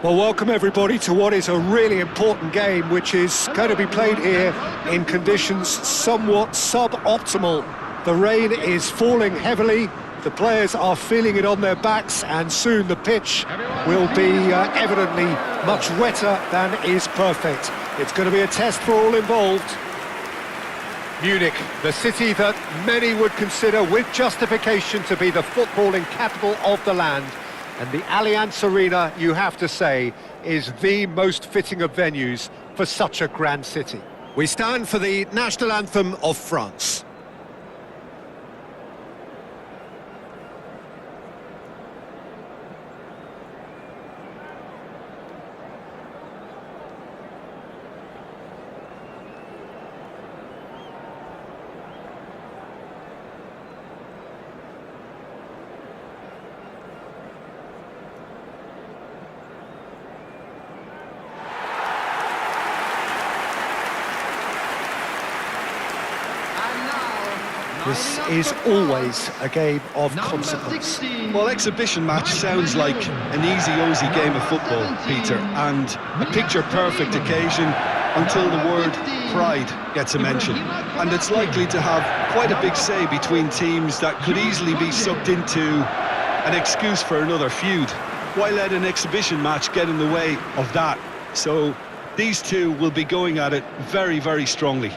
Well, welcome everybody to what is a really important game, which is going to be played here in conditions somewhat suboptimal. The rain is falling heavily, the players are feeling it on their backs, and soon the pitch will be evidently much wetter than is perfect. It's going to be a test for all involved. Munich, the city that many would consider with justification to be the footballing capital of the land. And the Allianz Arena, you have to say, is the most fitting of venues for such a grand city. We stand for the national anthem of France. This is always a game of consequence. Well, exhibition match sounds like an easy-ozy game of football, Peter, and a picture-perfect occasion until the word pride gets a mention. And it's likely to have quite a big say between teams that could easily be sucked into an excuse for another feud. Why let an exhibition match get in the way of that? So these two will be going at it very, very strongly.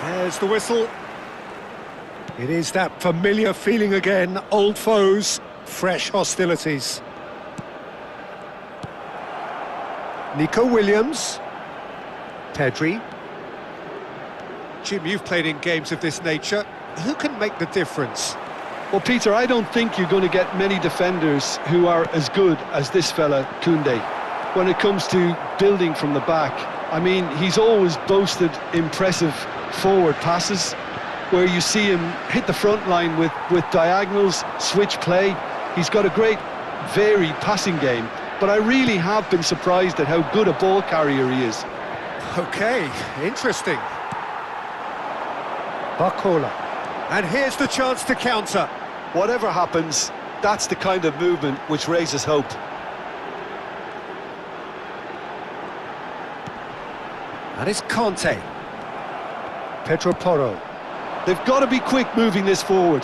There's the whistle. It is that familiar feeling again, old foes, fresh hostilities. Nico Williams. Pedri. Jim, you've played in games of this nature. Who can make the difference? Well, Peter, I don't think you're going to get many defenders who are as good as this fella, Koundé. When it comes to building from the back, I mean, he's always boasted impressive forward passes where you see him hit the front line with diagonals, switch play. He's got a great varied passing game, but I really have been surprised at how good a ball carrier he is. Okay, interesting. Barcelona. And here's the chance to counter. Whatever happens, that's the kind of movement which raises hope. And it's Conte. Pedro Porro. They've got to be quick moving this forward.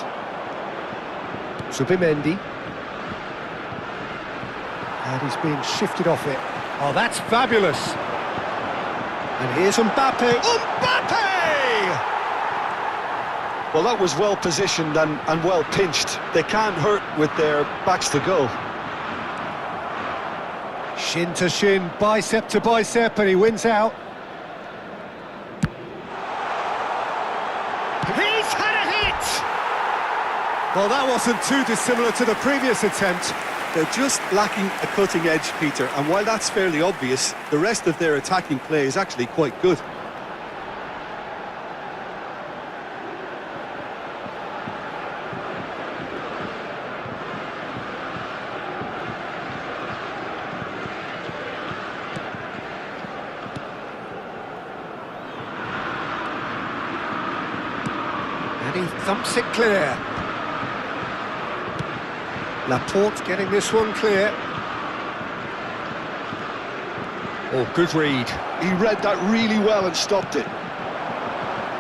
Zubimendi. And he's being shifted off it. Oh, that's fabulous. And here's Mbappe. Mbappe! Well, that was well positioned and well pinched. They can't hurt with their backs to goal. Shin to shin, bicep to bicep, and he wins out. He's had a hit! Well, that wasn't too dissimilar to the previous attempt. They're just lacking a cutting edge, Peter, and while that's fairly obvious, the rest of their attacking play is actually quite good. And he thumps it clear. Laporte getting this one clear. Oh, good read. He read that really well and stopped it.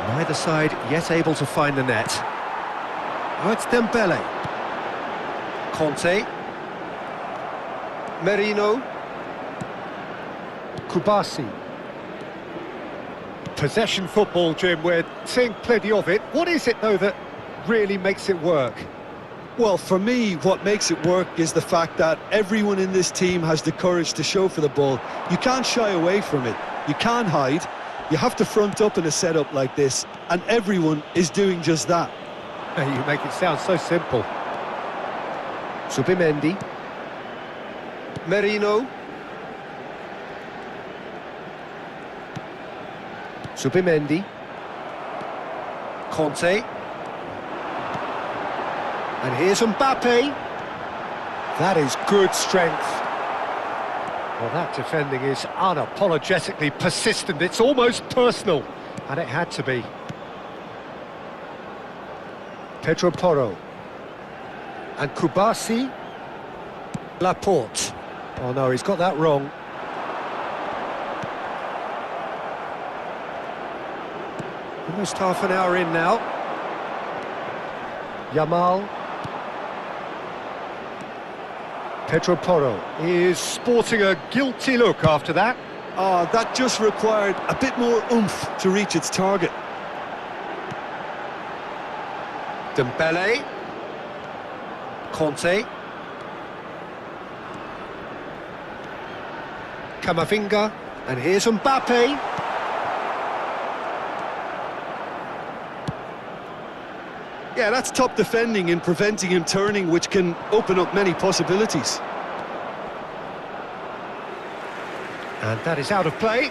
Neither side yet able to find the net. Oh, it's Dembele. Conte. Merino. Kubasi. Possession football, Jim, we're seeing plenty of it. What is it, though, that really makes it work? Well, for me, what makes it work is the fact that everyone in this team has the courage to show for the ball. You can't shy away from it. You can't hide. You have to front up in a setup like this, and everyone is doing just that. You make it sound so simple. Zubimendi. Merino. Zubimendi. Conte. And here's Mbappe. That is good strength. Well, that defending is unapologetically persistent. It's almost personal. And it had to be. Pedro Porro. And Kubasi. Laporte. Oh no, he's got that wrong. Almost half an hour in now. Yamal. Pedro Porro is sporting a guilty look after that. That just required a bit more oomph to reach its target. Dembele. Conte. Camavinga. And here's Mbappe. Yeah, that's top defending in preventing him turning, which can open up many possibilities. And that is out of play.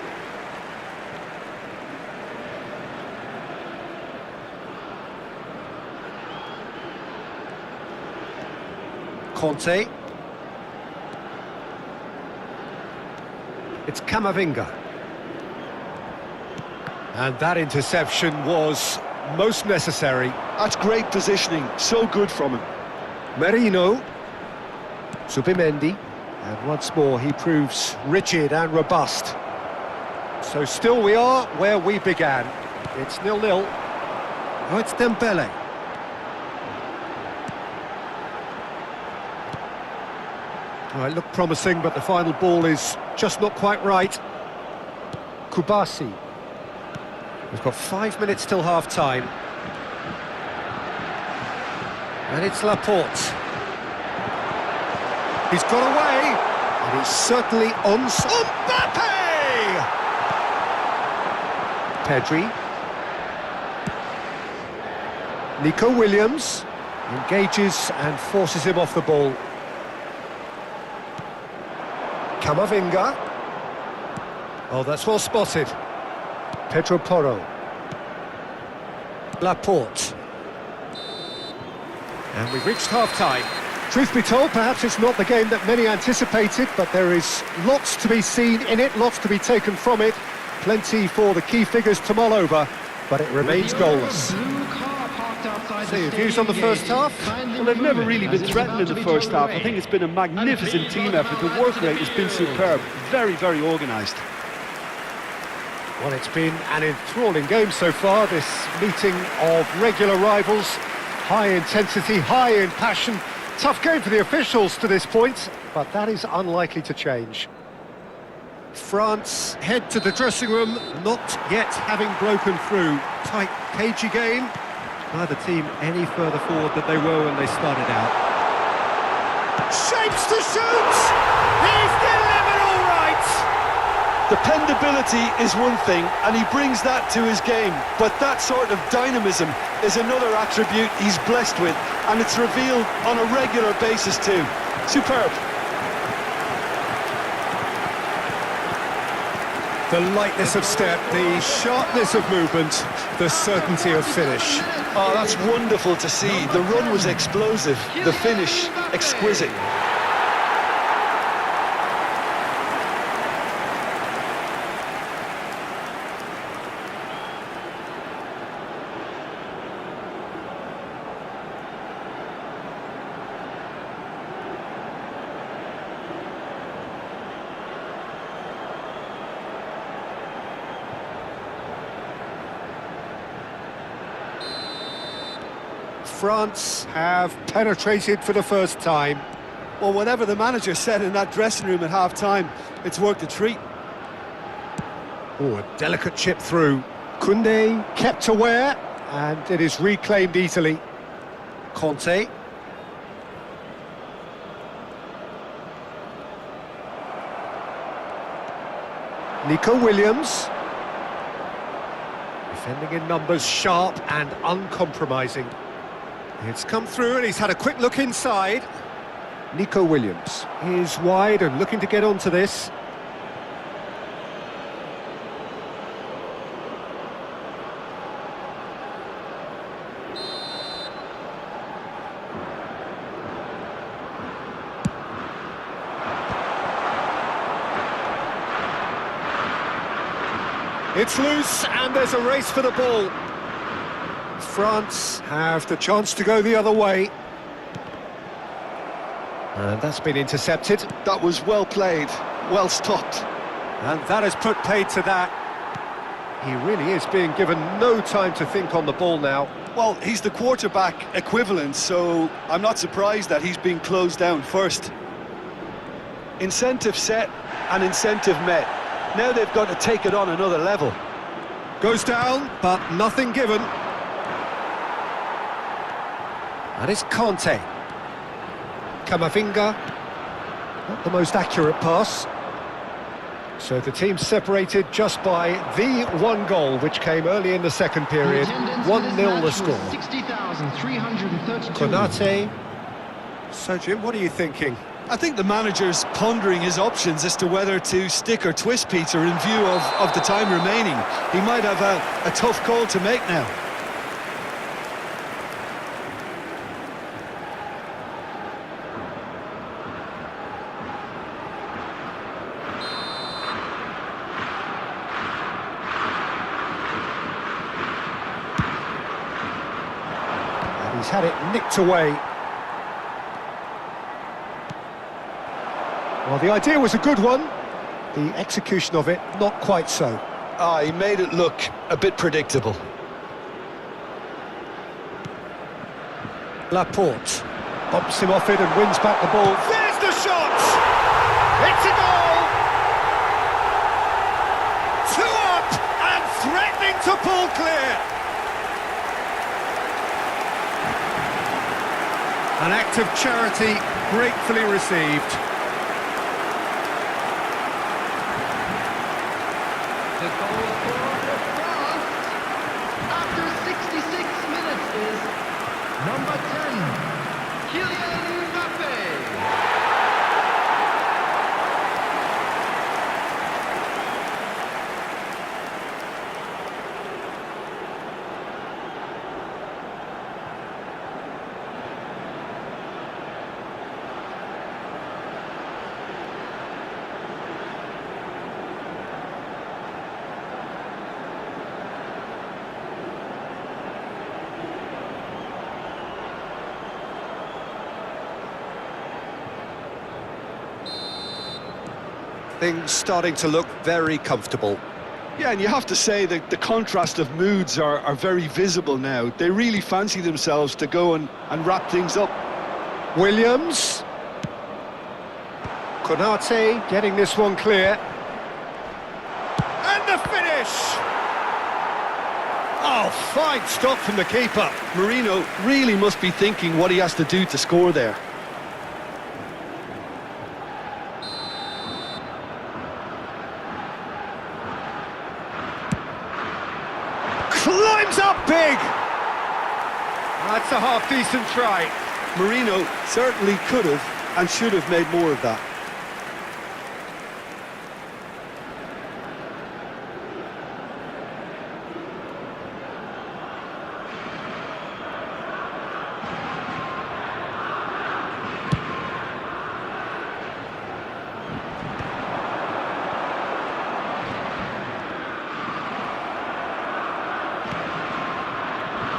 Conte. It's Camavinga. And that interception was most necessary. That's great positioning, so good from him. Merino. Zubimendi. And once more he proves rigid and robust. So still we are where we began. It's 0-0. Oh, it's Dembele. Oh, it looked promising, but the final ball is just not quite right. Kubasi. We've got 5 minutes till half-time. And it's Laporte. He's got away, and he's certainly on... Mbappe! Pedri. Nico Williams engages and forces him off the ball. Camavinga. Oh, that's well spotted. Pedro Porro. Laporte. And we've reached half-time. Truth be told, perhaps it's not the game that many anticipated, but there is lots to be seen in it, lots to be taken from it. Plenty for the key figures to mull over, but it remains goalless. So your views on the first half? Well, they've never really been threatened in the first half. I think it's been a magnificent team effort. The work rate has been superb. Very, very organised. Well, it's been an enthralling game so far, this meeting of regular rivals. High intensity, high in passion. Tough game for the officials to this point, but that is unlikely to change. France head to the dressing room, not yet having broken through. Tight, cagey game. Neither team any further forward than they were when they started out. Shapes to shoot! He's delivered all right! Dependability is one thing, and he brings that to his game, but that sort of dynamism is another attribute he's blessed with, and it's revealed on a regular basis too. Superb. The lightness of step, the sharpness of movement, the certainty of finish. Oh, that's wonderful to see. The run was explosive, the finish exquisite. France have penetrated for the first time. Well, whatever the manager said in that dressing room at half-time, it's worked a treat. Oh, a delicate chip through. Koundé kept aware, and it is reclaimed easily. Conte. Nico Williams. Defending in numbers, sharp and uncompromising. It's come through and he's had a quick look inside. Nico Williams is wide and looking to get onto this. It's loose and there's a race for the ball. France have the chance to go the other way. And that's been intercepted. That was well played, well stopped. And that has put paid to that. He really is being given no time to think on the ball now. Well, he's the quarterback equivalent, so I'm not surprised that he's being closed down first. Incentive set and incentive met. Now they've got to take it on another level. Goes down, but nothing given. And it's Conte. Camavinga. Not the most accurate pass. So the team separated just by the one goal, which came early in the second period. 1-0 the score. 60,332. Konate. So, Jim, what are you thinking? I think the manager's pondering his options as to whether to stick or twist Peter in view of the time remaining. He might have a tough call to make now. And he's had it nicked away. Well, the idea was a good one. The execution of it, not quite so. He made it look a bit predictable. Laporte bumps him off it and wins back the ball. There's the shot! It's a goal! 2 up and threatening to pull clear. An act of charity gratefully received. The goal for France after 66 minutes is number 10, Kylian Mbappe. Things starting to look very comfortable. Yeah, and you have to say that the contrast of moods are very visible now. They really fancy themselves to go and wrap things up. Williams. Konate getting this one clear. And the finish! Oh, fine stop from the keeper. Marino really must be thinking what he has to do to score there. Climbs up big! That's a half-decent try. Marino certainly could have and should have made more of that.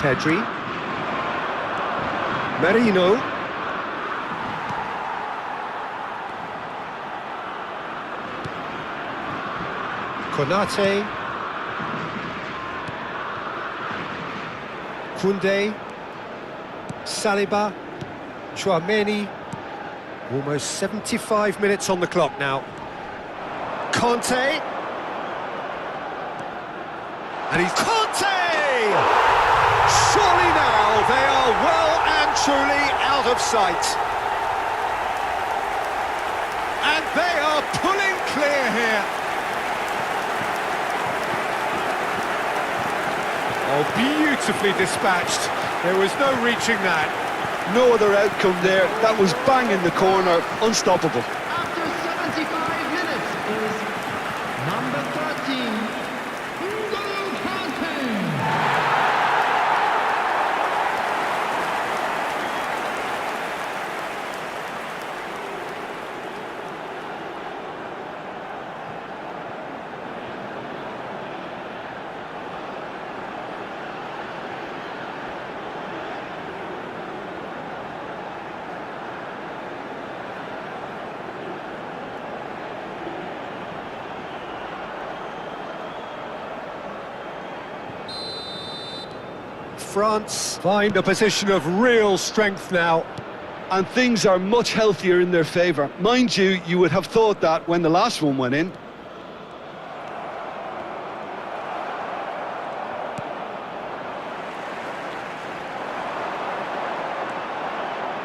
Pedri. Marino. Konate. Koundé. Saliba. Chouameni. Almost 75 minutes on the clock now. Conte. And he's Conte! Surely now they are well and truly out of sight. And they are pulling clear here. Oh, beautifully dispatched. There was no reaching that. No other outcome there. That was bang in the corner, unstoppable. After 75 minutes is number 13, N'Golo Kante. France find a position of real strength now. And things are much healthier in their favour. Mind you, you would have thought that when the last one went in.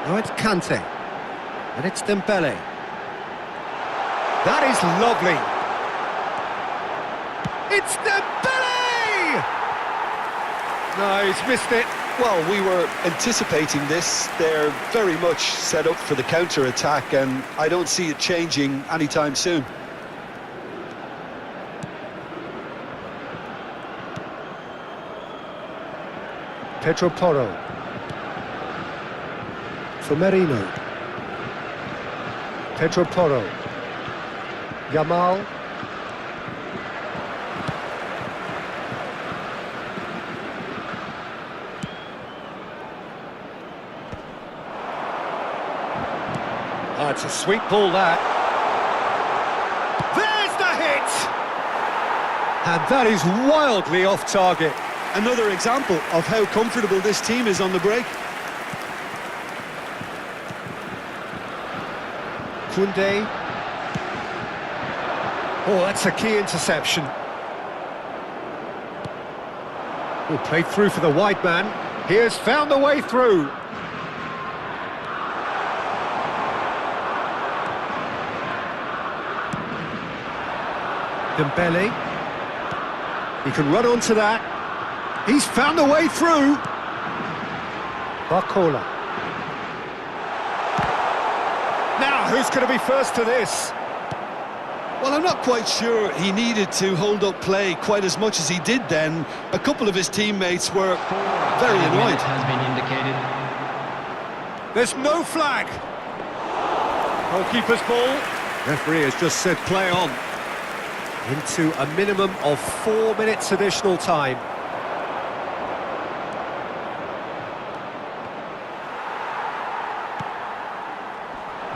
Now it's Kante. And it's Dembele. That is lovely. It's Dembele! No, he's missed it. Well, we were anticipating this. They're very much set up for the counter-attack, and I don't see it changing anytime soon. Pedro Porro. For Merino. Pedro Porro. Yamal. Oh, it's a sweet ball, that. There's the hit! And that is wildly off target. Another example of how comfortable this team is on the break. Koundé. Oh, that's a key interception. Oh, played through for the wide man. He has found the way through. Dembele. He can run onto that. He's found a way through. Barcola. Now, who's going to be first to this? Well, I'm not quite sure he needed to hold up play quite as much as he did then. A couple of his teammates were very annoyed. Has been indicated. There's no flag. Goalkeeper's ball. Referee has just said play on. Into a minimum of 4 minutes additional time.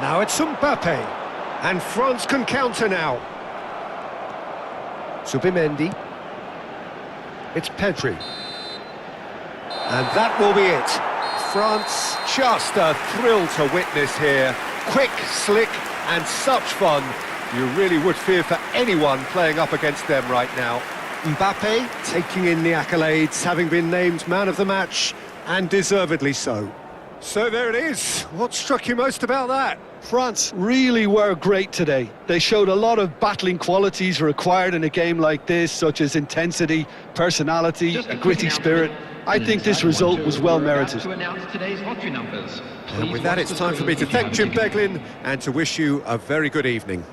Now it's Mbappe, and France can counter now. Zubimendi. It's Pedri. And that will be it. France, just a thrill to witness here. Quick, slick, and such fun. You really would fear for anyone playing up against them right now. Mbappe taking in the accolades, having been named man of the match, and deservedly so. So there it is. What struck you most about that? France really were great today. They showed a lot of battling qualities required in a game like this, such as intensity, personality, a gritty spirit. I think this result was well merited. And with that, it's time for me to thank Jim Beglin and to wish you a very good evening.